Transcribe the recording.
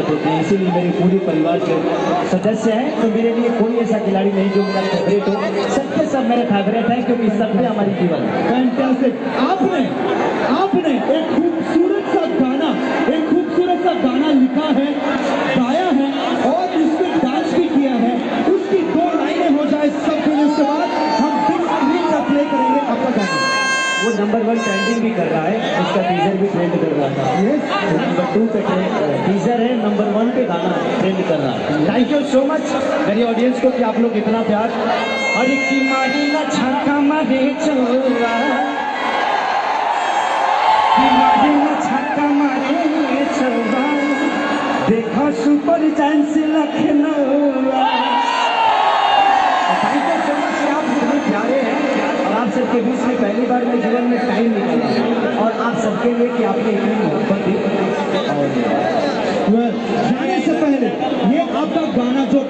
खूबसूरत होते हैं, इसीलिए मेरे पूरे परिवार के सदस्य हैं। तो मेरे लिए कोई ऐसा खिलाड़ी नहीं जो मेरा फेवरेट हो, सबके सब मेरे फेवरेट हैं क्योंकि सब में हमारी जीवन है। फैंटास्टिक। आपने एक खूबसूरत सा गाना लिखा है, गाया है और इसमें डांस भी किया है। उसकी 2 लाइनें हो जाए सबके लिए, उसके बाद हम बिग स्क्रीन पर प्ले करेंगे आपका गाना। वो नंबर 1 ट्रेंडिंग भी कर रहा है, उसका टीजर भी ट्रेंड कर रहा था। नंबर 2 पे टीजर है, नंबर 1 पे गाना ट्रेंड कर रहा है। थैंक यू सो मच मेरी ऑडियंस को कि आप लोग इतना प्यार। और की मारी ना छक्का मारे चोरा, की मारी ना छक्का मारे चोरा, देखो super chance Lucknow. Thank you so much, आप इतने प्यारे हैं और आप सबके बीच में पहली बार मैं जीवन में टाइम निकाला और आप सबके लिए कि आपने इतनी मोहब्बत दी। जाने से पहले ये आपका गाना जो